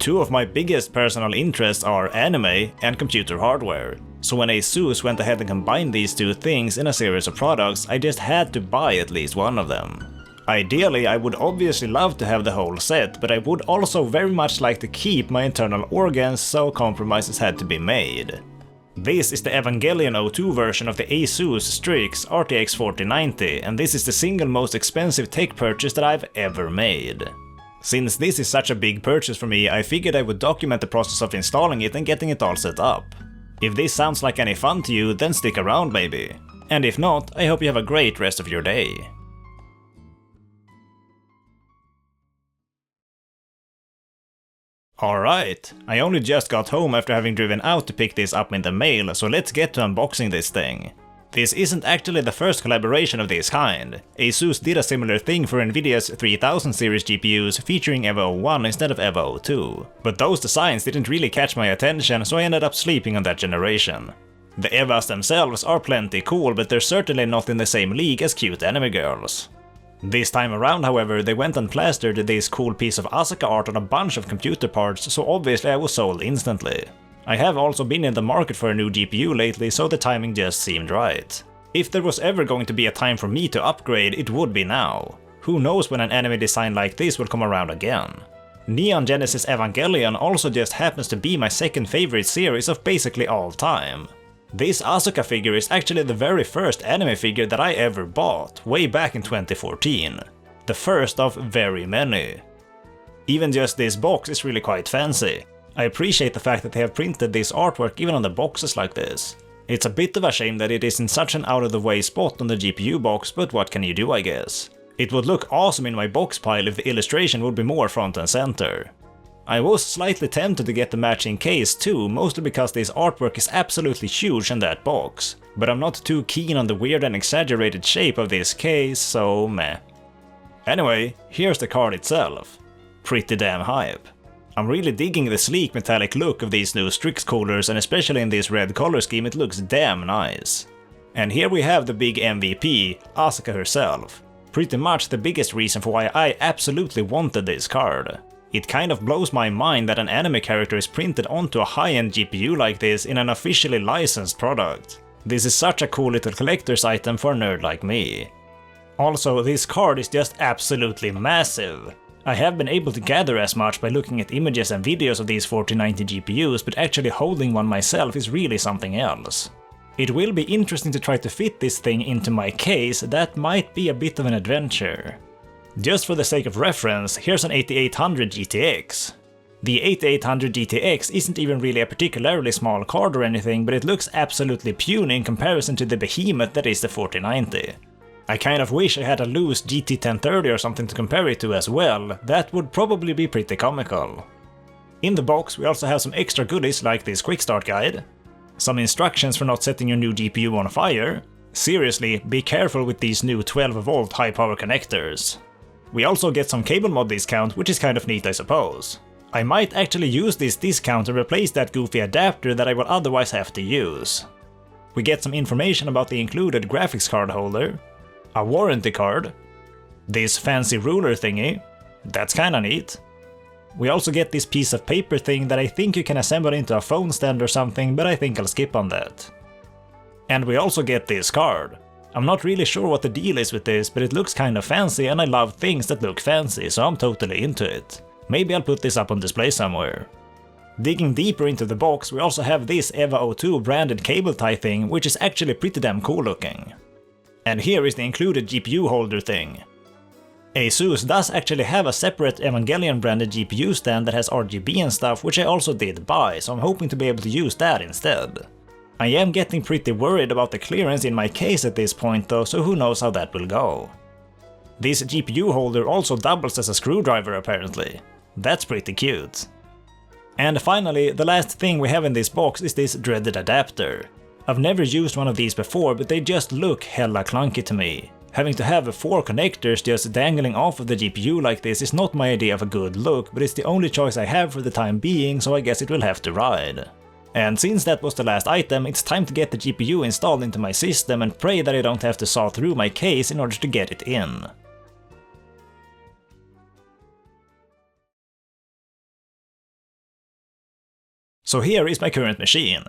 Two of my biggest personal interests are anime and computer hardware, so when ASUS went ahead and combined these two things in a series of products, I just had to buy at least one of them. Ideally, I would obviously love to have the whole set, but I would also very much like to keep my internal organs, so compromises had to be made. This is the Evangelion 02 version of the ASUS Strix RTX 4090, and this is the single most expensive tech purchase that I've ever made. Since this is such a big purchase for me, I figured I would document the process of installing it and getting it all set up. If this sounds like any fun to you, then stick around maybe. And if not, I hope you have a great rest of your day. Alright, I only just got home after having driven out to pick this up in the mail, so let's get to unboxing this thing. This isn't actually the first collaboration of this kind. ASUS did a similar thing for Nvidia's 3000 series GPUs featuring EVA 01 instead of EVA 02. But those designs didn't really catch my attention, so I ended up sleeping on that generation. The EVAs themselves are plenty cool, but they're certainly not in the same league as cute anime girls. This time around, however, they went and plastered this cool piece of Asuka art on a bunch of computer parts, so obviously I was sold instantly. I have also been in the market for a new GPU lately, so the timing just seemed right. If there was ever going to be a time for me to upgrade, it would be now. Who knows when an anime design like this will come around again. Neon Genesis Evangelion also just happens to be my second favorite series of basically all time. This Asuka figure is actually the very first anime figure that I ever bought, way back in 2014. The first of very many. Even just this box is really quite fancy. I appreciate the fact that they have printed this artwork even on the boxes like this. It's a bit of a shame that it is in such an out-of-the-way spot on the GPU box, but what can you do, I guess. It would look awesome in my box pile if the illustration would be more front and center. I was slightly tempted to get the matching case too, mostly because this artwork is absolutely huge in that box, but I'm not too keen on the weird and exaggerated shape of this case, so meh. Anyway, here's the card itself. Pretty damn hype. I'm really digging the sleek metallic look of these new Strix coolers, and especially in this red color scheme it looks damn nice. And here we have the big MVP, Asuka herself. Pretty much the biggest reason for why I absolutely wanted this card. It kind of blows my mind that an anime character is printed onto a high-end GPU like this in an officially licensed product. This is such a cool little collector's item for a nerd like me. Also, this card is just absolutely massive. I have been able to gather as much by looking at images and videos of these 4090 GPUs, but actually holding one myself is really something else. It will be interesting to try to fit this thing into my case, that might be a bit of an adventure. Just for the sake of reference, here's an 8800 GTX. The 8800 GTX isn't even really a particularly small card or anything, but it looks absolutely puny in comparison to the behemoth that is the 4090. I kind of wish I had a loose GT 1030 or something to compare it to as well, that would probably be pretty comical. In the box we also have some extra goodies like this quick start guide, some instructions for not setting your new GPU on fire. Seriously, be careful with these new 12V high power connectors. We also get some CableMod discount, which is kind of neat I suppose. I might actually use this discount and replace that goofy adapter that I will otherwise have to use. We get some information about the included graphics card holder, a warranty card, this fancy ruler thingy, that's kinda neat. We also get this piece of paper thing that I think you can assemble into a phone stand or something, but I think I'll skip on that. And we also get this card. I'm not really sure what the deal is with this, but it looks kinda fancy and I love things that look fancy, so I'm totally into it. Maybe I'll put this up on display somewhere. Digging deeper into the box, we also have this EVA 02 branded cable tie thing, which is actually pretty damn cool looking. And here is the included GPU holder thing. ASUS does actually have a separate Evangelion branded GPU stand that has RGB and stuff, which I also did buy, so I'm hoping to be able to use that instead. I am getting pretty worried about the clearance in my case at this point though, so who knows how that will go. This GPU holder also doubles as a screwdriver apparently. That's pretty cute. And finally, the last thing we have in this box is this dreaded adapter. I've never used one of these before, but they just look hella clunky to me. Having to have 4 connectors just dangling off of the GPU like this is not my idea of a good look, but it's the only choice I have for the time being, so I guess it will have to ride. And since that was the last item, it's time to get the GPU installed into my system and pray that I don't have to saw through my case in order to get it in. So here is my current machine.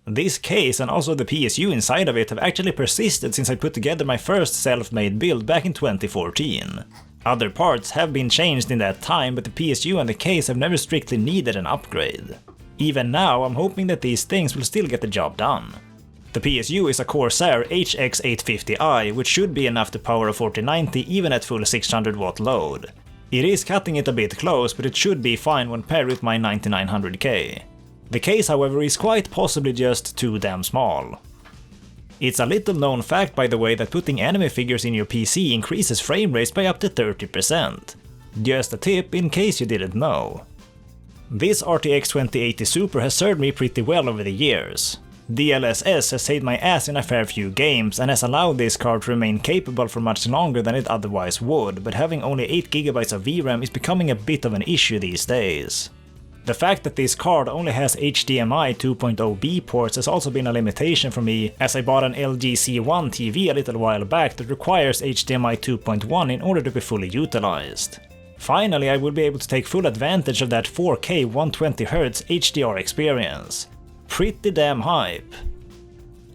This case and also the PSU inside of it have actually persisted since I put together my first self-made build back in 2014. Other parts have been changed in that time, but the PSU and the case have never strictly needed an upgrade. Even now, I'm hoping that these things will still get the job done. The PSU is a Corsair HX850i, which should be enough to power a 4090 even at full 600 watt load. It is cutting it a bit close, but it should be fine when paired with my 9900K. The case, however, is quite possibly just too damn small. It's a little known fact, by the way, that putting anime figures in your PC increases frame rates by up to 30%. Just a tip in case you didn't know. This RTX 2080 Super has served me pretty well over the years. DLSS has saved my ass in a fair few games and has allowed this card to remain capable for much longer than it otherwise would, but having only 8GB of VRAM is becoming a bit of an issue these days. The fact that this card only has HDMI 2.0B ports has also been a limitation for me, as I bought an LG C1 TV a little while back that requires HDMI 2.1 in order to be fully utilized. Finally, I will be able to take full advantage of that 4K 120Hz HDR experience. Pretty damn hype.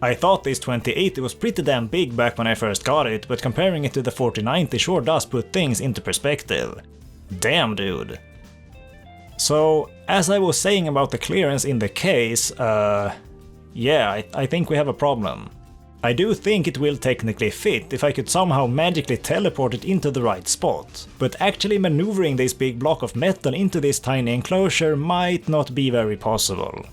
I thought this 2080 was pretty damn big back when I first got it, but comparing it to the 4090 sure does put things into perspective. Damn, dude. So, as I was saying about the clearance in the case, yeah, I think we have a problem. I do think it will technically fit if I could somehow magically teleport it into the right spot, but actually maneuvering this big block of metal into this tiny enclosure might not be very possible.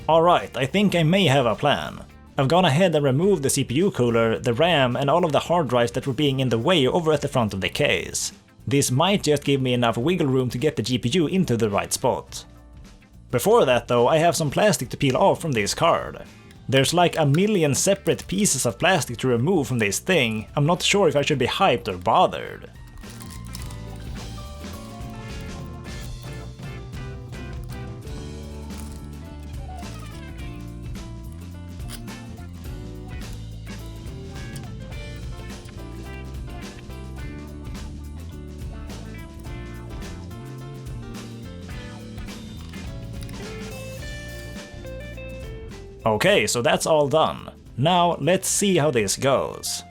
Alright, I think I may have a plan. I've gone ahead and removed the CPU cooler, the RAM, and all of the hard drives that were being in the way over at the front of the case. This might just give me enough wiggle room to get the GPU into the right spot. Before that though, I have some plastic to peel off from this card. There's like a million separate pieces of plastic to remove from this thing. I'm not sure if I should be hyped or bothered. Okay, so that's all done. Now let's see how this goes.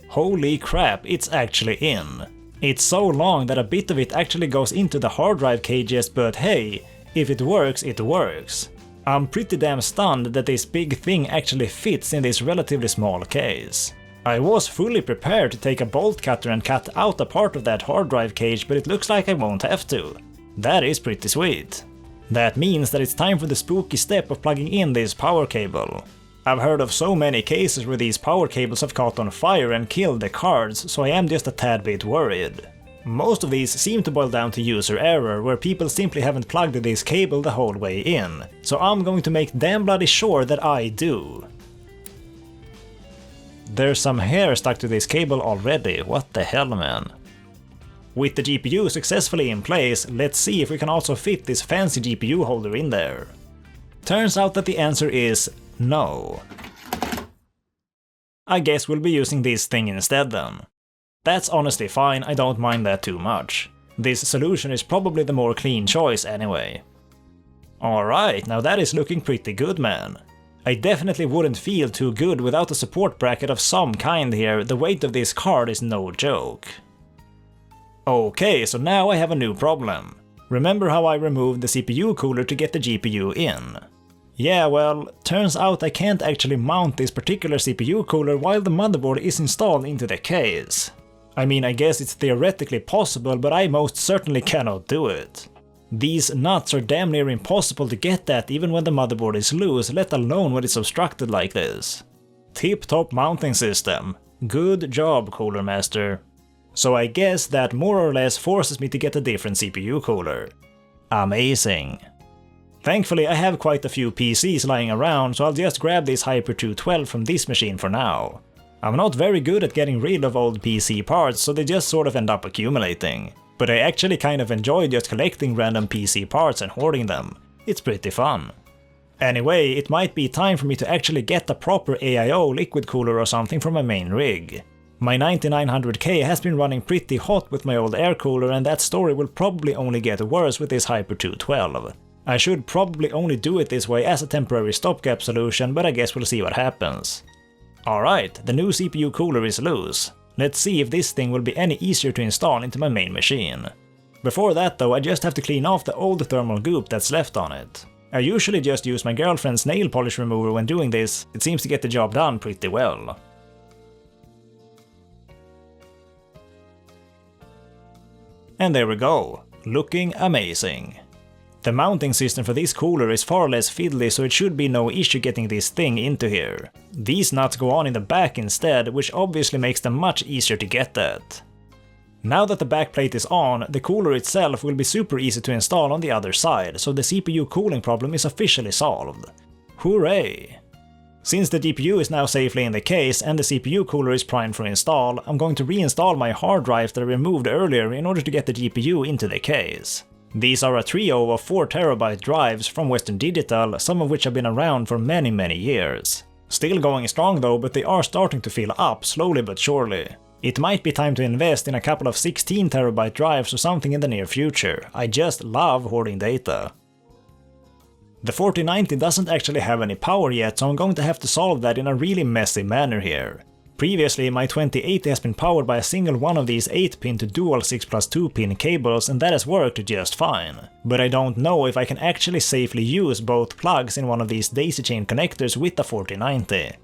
Holy crap, it's actually in. It's so long that a bit of it actually goes into the hard drive cages, but hey, if it works, it works. I'm pretty damn stunned that this big thing actually fits in this relatively small case. I was fully prepared to take a bolt cutter and cut out a part of that hard drive cage, but it looks like I won't have to. That is pretty sweet. That means that it's time for the spooky step of plugging in this power cable. I've heard of so many cases where these power cables have caught on fire and killed the cards, so I am just a tad bit worried. Most of these seem to boil down to user error, where people simply haven't plugged this cable the whole way in, so I'm going to make damn bloody sure that I do. There's some hair stuck to this cable already, what the hell, man. With the GPU successfully in place, let's see if we can also fit this fancy GPU holder in there. Turns out that the answer is no. I guess we'll be using this thing instead then. That's honestly fine, I don't mind that too much. This solution is probably the more clean choice anyway. Alright, now that is looking pretty good, man. I definitely wouldn't feel too good without a support bracket of some kind here, the weight of this card is no joke. Okay, so now I have a new problem. Remember how I removed the CPU cooler to get the GPU in? Yeah, well, turns out I can't actually mount this particular CPU cooler while the motherboard is installed into the case. I mean, I guess it's theoretically possible, but I most certainly cannot do it. These nuts are damn near impossible to get at even when the motherboard is loose, let alone when it's obstructed like this. Tip-top mounting system. Good job, Cooler Master. So I guess that more or less forces me to get a different CPU cooler. Amazing. Thankfully I have quite a few PCs lying around, so I'll just grab this Hyper 212 from this machine for now. I'm not very good at getting rid of old PC parts, so they just sort of end up accumulating. But I actually kind of enjoy just collecting random PC parts and hoarding them. It's pretty fun. Anyway, it might be time for me to actually get a proper AIO liquid cooler or something for my main rig. My 9900K has been running pretty hot with my old air cooler, and that story will probably only get worse with this Hyper 212. I should probably only do it this way as a temporary stopgap solution, but I guess we'll see what happens. Alright, the new CPU cooler is loose. Let's see if this thing will be any easier to install into my main machine. Before that though, I just have to clean off the old thermal goop that's left on it. I usually just use my girlfriend's nail polish remover when doing this, it seems to get the job done pretty well. And there we go, looking amazing. The mounting system for this cooler is far less fiddly, so it should be no issue getting this thing into here. These nuts go on in the back instead, which obviously makes them much easier to get at. Now that the backplate is on, the cooler itself will be super easy to install on the other side, so the CPU cooling problem is officially solved. Hooray! Since the GPU is now safely in the case and the CPU cooler is primed for install, I'm going to reinstall my hard drive that I removed earlier in order to get the GPU into the case. These are a trio of 4TB drives from Western Digital, some of which have been around for many years. Still going strong though, but they are starting to fill up slowly but surely. It might be time to invest in a couple of 16TB drives or something in the near future. I just love hoarding data. The 4090 doesn't actually have any power yet, so I'm going to have to solve that in a really messy manner here. Previously, my 2080 has been powered by a single one of these 8-pin to dual 6+2 pin cables, and that has worked just fine. But I don't know if I can actually safely use both plugs in one of these daisy chain connectors with the 4090.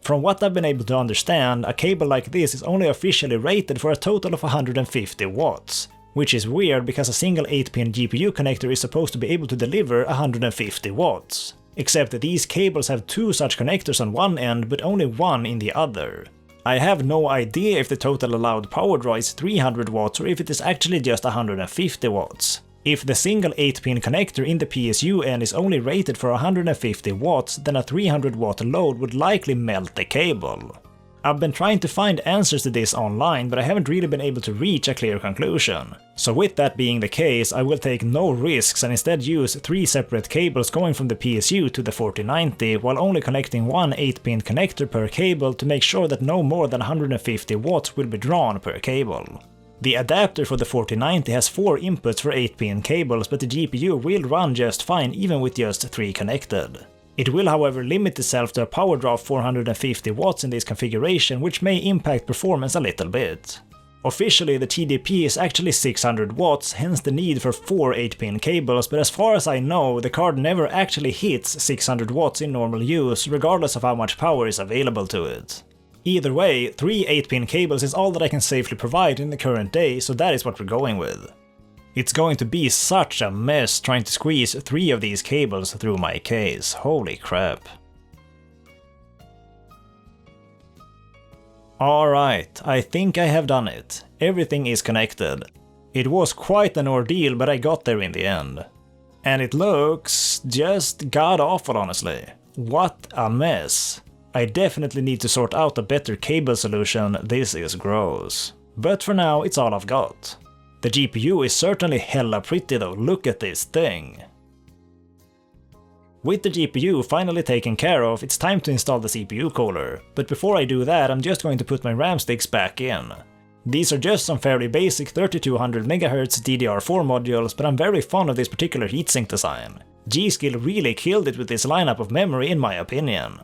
From what I've been able to understand, a cable like this is only officially rated for a total of 150 watts. Which is weird because a single 8-pin GPU connector is supposed to be able to deliver 150 watts. Except that these cables have two such connectors on one end but only one in the other. I have no idea if the total allowed power draw is 300 watts or if it is actually just 150 watts. If the single 8-pin connector in the PSU end is only rated for 150 watts, then a 300 watt load would likely melt the cable. I've been trying to find answers to this online, but I haven't really been able to reach a clear conclusion. So with that being the case, I will take no risks and instead use 3 separate cables going from the PSU to the 4090, while only connecting one 8-pin connector per cable to make sure that no more than 150 watts will be drawn per cable. The adapter for the 4090 has 4 inputs for 8-pin cables, but the GPU will run just fine even with just 3 connected. It will however limit itself to a power draw of 450 watts in this configuration, which may impact performance a little bit. Officially the TDP is actually 600 watts, hence the need for 4 8-pin cables, but as far as I know, the card never actually hits 600 watts in normal use, regardless of how much power is available to it. Either way, 3 8-pin cables is all that I can safely provide in the current day, so that is what we're going with. It's going to be such a mess trying to squeeze 3 of these cables through my case, holy crap. Alright, I think I have done it. Everything is connected. It was quite an ordeal, but I got there in the end. And it looks just god-awful honestly. What a mess. I definitely need to sort out a better cable solution, this is gross. But for now, it's all I've got. The GPU is certainly hella pretty though, look at this thing. With the GPU finally taken care of, it's time to install the CPU cooler. But before I do that, I'm just going to put my RAM sticks back in. These are just some fairly basic 3200MHz DDR4 modules, but I'm very fond of this particular heatsink design. G-Skill really killed it with this lineup of memory in my opinion.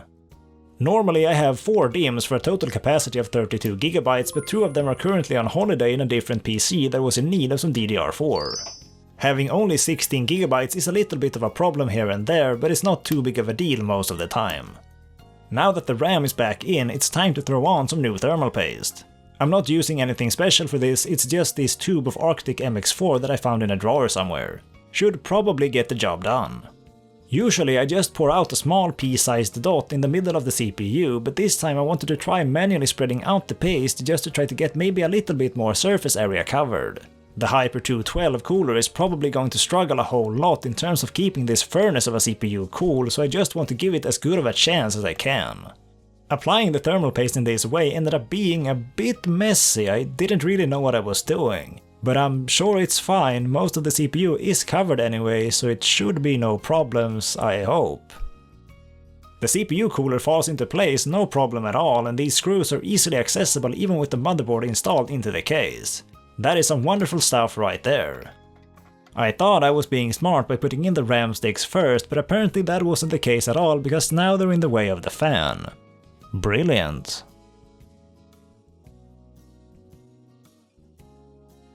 Normally I have 4 DIMMs for a total capacity of 32GB, but 2 of them are currently on holiday in a different PC that was in need of some DDR4. Having only 16GB is a little bit of a problem here and there, but it's not too big of a deal most of the time. Now that the RAM is back in, it's time to throw on some new thermal paste. I'm not using anything special for this, it's just this tube of Arctic MX4 that I found in a drawer somewhere. Should probably get the job done. Usually I just pour out a small pea-sized dot in the middle of the CPU, but this time I wanted to try manually spreading out the paste just to try to get maybe a little bit more surface area covered. The Hyper 212 cooler is probably going to struggle a whole lot in terms of keeping this furnace of a CPU cool, so I just want to give it as good of a chance as I can. Applying the thermal paste in this way ended up being a bit messy, I didn't really know what I was doing. But I'm sure it's fine, most of the CPU is covered anyway, so it should be no problems, I hope. The CPU cooler falls into place no problem at all, and these screws are easily accessible even with the motherboard installed into the case. That is some wonderful stuff right there. I thought I was being smart by putting in the RAM sticks first, but apparently that wasn't the case at all, because now they're in the way of the fan. Brilliant.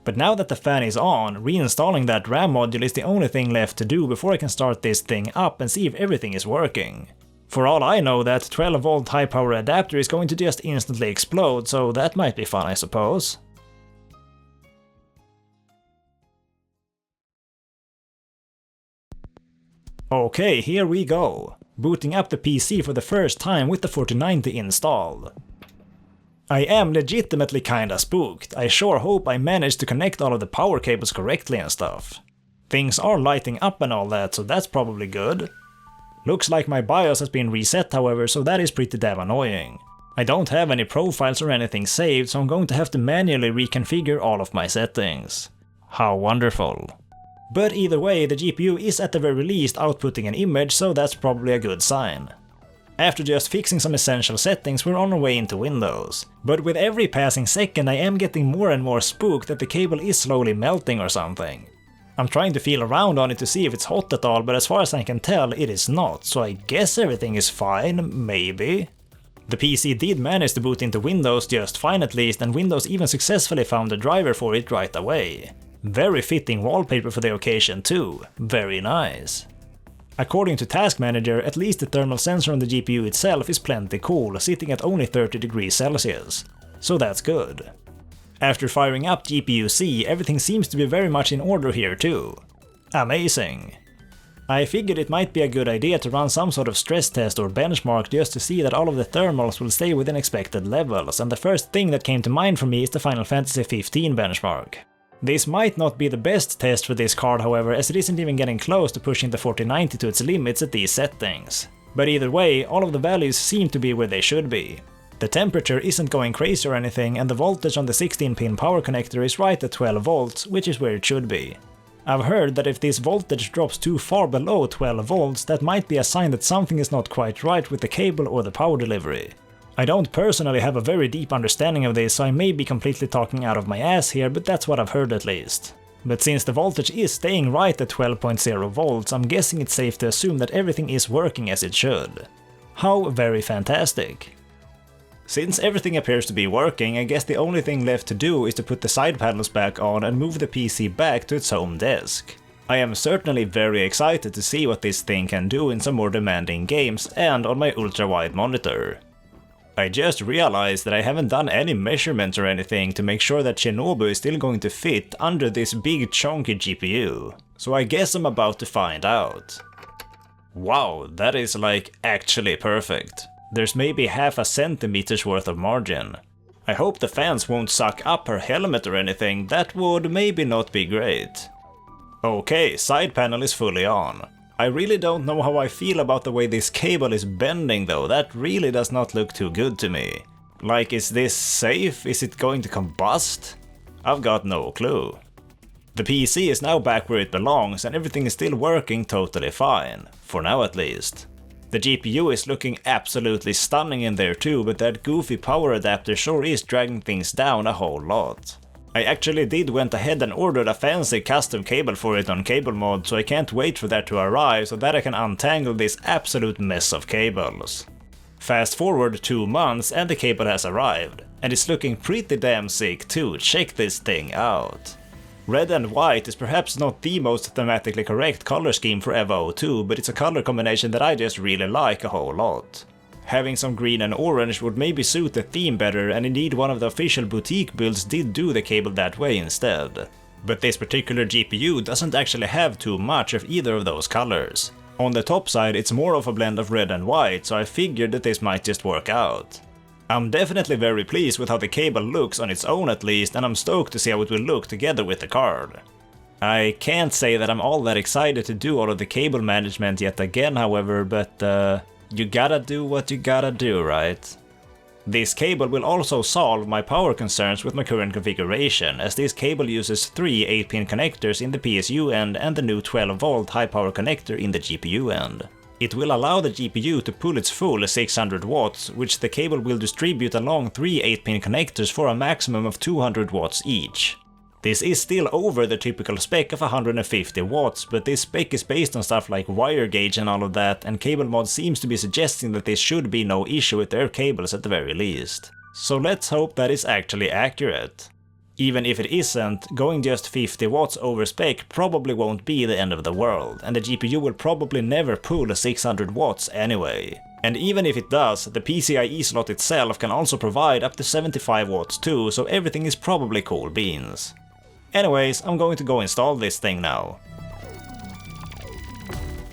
But now that the fan is on, reinstalling that RAM module is the only thing left to do before I can start this thing up and see if everything is working. For all I know, that 12V high power adapter is going to just instantly explode, so that might be fun, I suppose. Okay, here we go. Booting up the PC for the first time with the 4090 installed. I am legitimately kinda spooked. I sure hope I managed to connect all of the power cables correctly and stuff. Things are lighting up and all that, so that's probably good. Looks like my BIOS has been reset however, so that is pretty damn annoying. I don't have any profiles or anything saved, so I'm going to have to manually reconfigure all of my settings. How wonderful. But either way, the GPU is at the very least outputting an image, so that's probably a good sign. After just fixing some essential settings, we're on our way into Windows. But with every passing second I am getting more and more spooked that the cable is slowly melting or something. I'm trying to feel around on it to see if it's hot at all, but as far as I can tell it is not, so I guess everything is fine, maybe? The PC did manage to boot into Windows just fine at least, and Windows even successfully found a driver for it right away. Very fitting wallpaper for the occasion too, very nice. According to Task Manager, at least the thermal sensor on the GPU itself is plenty cool, sitting at only 30 degrees Celsius. So that's good. After firing up GPU-C, everything seems to be very much in order here too. Amazing. I figured it might be a good idea to run some sort of stress test or benchmark just to see that all of the thermals will stay within expected levels, and the first thing that came to mind for me is the Final Fantasy XV benchmark. This might not be the best test for this card however, as it isn't even getting close to pushing the 4090 to its limits at these settings. But either way, all of the values seem to be where they should be. The temperature isn't going crazy or anything, and the voltage on the 16-pin power connector is right at 12 volts, which is where it should be. I've heard that if this voltage drops too far below 12 volts, that might be a sign that something is not quite right with the cable or the power delivery. I don't personally have a very deep understanding of this, so I may be completely talking out of my ass here, but that's what I've heard at least. But since the voltage is staying right at 12.0 volts, I'm guessing it's safe to assume that everything is working as it should. How very fantastic. Since everything appears to be working, I guess the only thing left to do is to put the side panels back on and move the PC back to its home desk. I am certainly very excited to see what this thing can do in some more demanding games and on my ultra-wide monitor. I just realized that I haven't done any measurements or anything to make sure that Shinobu is still going to fit under this big chunky GPU, so I guess I'm about to find out. Wow, that is like actually perfect. There's maybe half a centimeter's worth of margin. I hope the fans won't suck up her helmet or anything, that would maybe not be great. Okay, side panel is fully on. I really don't know how I feel about the way this cable is bending though, that really does not look too good to me. Like, is this safe? Is it going to combust? I've got no clue. The PC is now back where it belongs and everything is still working totally fine, for now at least. The GPU is looking absolutely stunning in there too, but that goofy power adapter sure is dragging things down a whole lot. I actually went ahead and ordered a fancy custom cable for it on CableMod, so I can't wait for that to arrive so that I can untangle this absolute mess of cables. Fast forward 2 months and the cable has arrived, and it's looking pretty damn sick too, check this thing out. Red and white is perhaps not the most thematically correct color scheme for EVA 02, but it's a color combination that I just really like a whole lot. Having some green and orange would maybe suit the theme better, and indeed one of the official boutique builds did do the cable that way instead. But this particular GPU doesn't actually have too much of either of those colors. On the top side it's more of a blend of red and white, so I figured that this might just work out. I'm definitely very pleased with how the cable looks on its own at least, and I'm stoked to see how it will look together with the card. I can't say that I'm all that excited to do all of the cable management yet again however, but you gotta do what you gotta do, right? This cable will also solve my power concerns with my current configuration, as this cable uses 3 8-pin connectors in the PSU end and the new 12V high power connector in the GPU end. It will allow the GPU to pull its full 600 watts, which the cable will distribute along 3 8-pin connectors for a maximum of 200 watts each. This is still over the typical spec of 150 watts, but this spec is based on stuff like wire gauge and all of that, and CableMod seems to be suggesting that this should be no issue with their cables at the very least. So let's hope that is actually accurate. Even if it isn't, going just 50 watts over spec probably won't be the end of the world, and the GPU will probably never pull 600 watts anyway. And even if it does, the PCIe slot itself can also provide up to 75 watts too, so everything is probably cool beans. Anyways, I'm going to go install this thing now.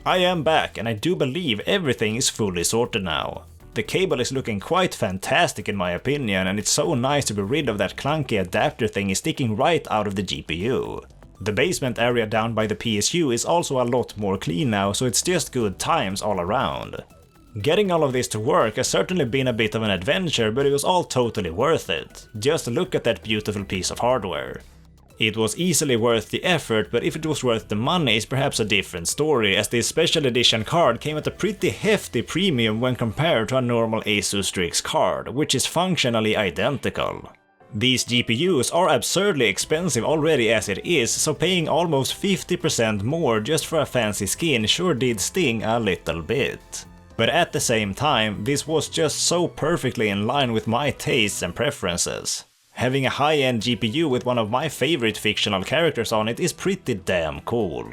I am back, and I do believe everything is fully sorted now. The cable is looking quite fantastic in my opinion, and it's so nice to be rid of that clunky adapter thingy sticking right out of the GPU. The basement area down by the PSU is also a lot more clean now, so it's just good times all around. Getting all of this to work has certainly been a bit of an adventure, but it was all totally worth it. Just look at that beautiful piece of hardware. It was easily worth the effort, but if it was worth the money is perhaps a different story, as this special edition card came at a pretty hefty premium when compared to a normal ASUS Strix card, which is functionally identical. These GPUs are absurdly expensive already as it is, so paying almost 50% more just for a fancy skin sure did sting a little bit. But at the same time, this was just so perfectly in line with my tastes and preferences. Having a high-end GPU with one of my favorite fictional characters on it is pretty damn cool.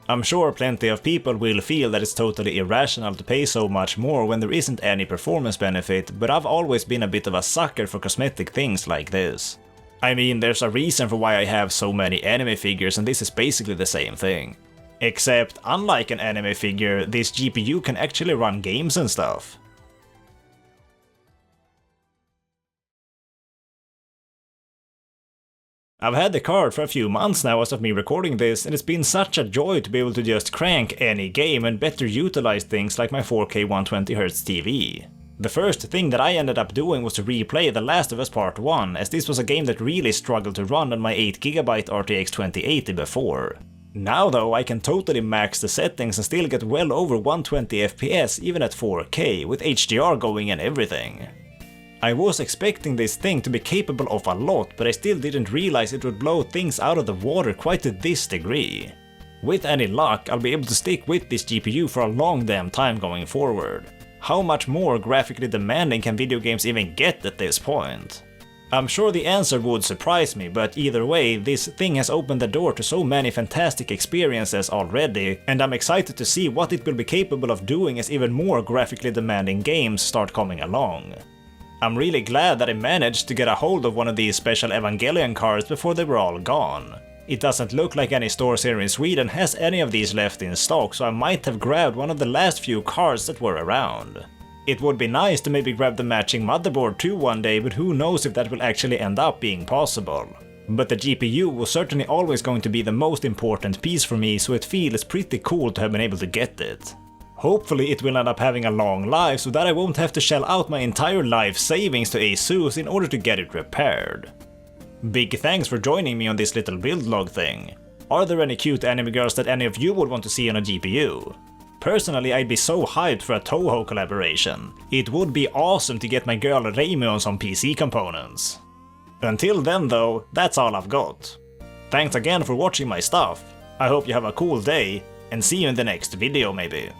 I'm sure plenty of people will feel that it's totally irrational to pay so much more when there isn't any performance benefit, but I've always been a bit of a sucker for cosmetic things like this. I mean, there's a reason for why I have so many anime figures, and this is basically the same thing. Except, unlike an anime figure, this GPU can actually run games and stuff. I've had the card for a few months now as of me recording this, and it's been such a joy to be able to just crank any game and better utilize things like my 4K 120Hz TV. The first thing that I ended up doing was to replay The Last of Us Part 1, as this was a game that really struggled to run on my 8GB RTX 2080 before. Now though, I can totally max the settings and still get well over 120 FPS even at 4K, with HDR going and everything. I was expecting this thing to be capable of a lot, but I still didn't realize it would blow things out of the water quite to this degree. With any luck, I'll be able to stick with this GPU for a long damn time going forward. How much more graphically demanding can video games even get at this point? I'm sure the answer would surprise me, but either way, this thing has opened the door to so many fantastic experiences already, and I'm excited to see what it will be capable of doing as even more graphically demanding games start coming along. I'm really glad that I managed to get a hold of one of these special Evangelion cards before they were all gone. It doesn't look like any stores here in Sweden has any of these left in stock, so I might have grabbed one of the last few cards that were around. It would be nice to maybe grab the matching motherboard too one day, but who knows if that will actually end up being possible. But the GPU was certainly always going to be the most important piece for me, so it feels pretty cool to have been able to get it. Hopefully it will end up having a long life so that I won't have to shell out my entire life savings to ASUS in order to get it repaired. Big thanks for joining me on this little build log thing. Are there any cute anime girls that any of you would want to see on a GPU? Personally, I'd be so hyped for a Toho collaboration. It would be awesome to get my girl Reimi on some PC components. Until then though, that's all I've got. Thanks again for watching my stuff. I hope you have a cool day, and see you in the next video maybe.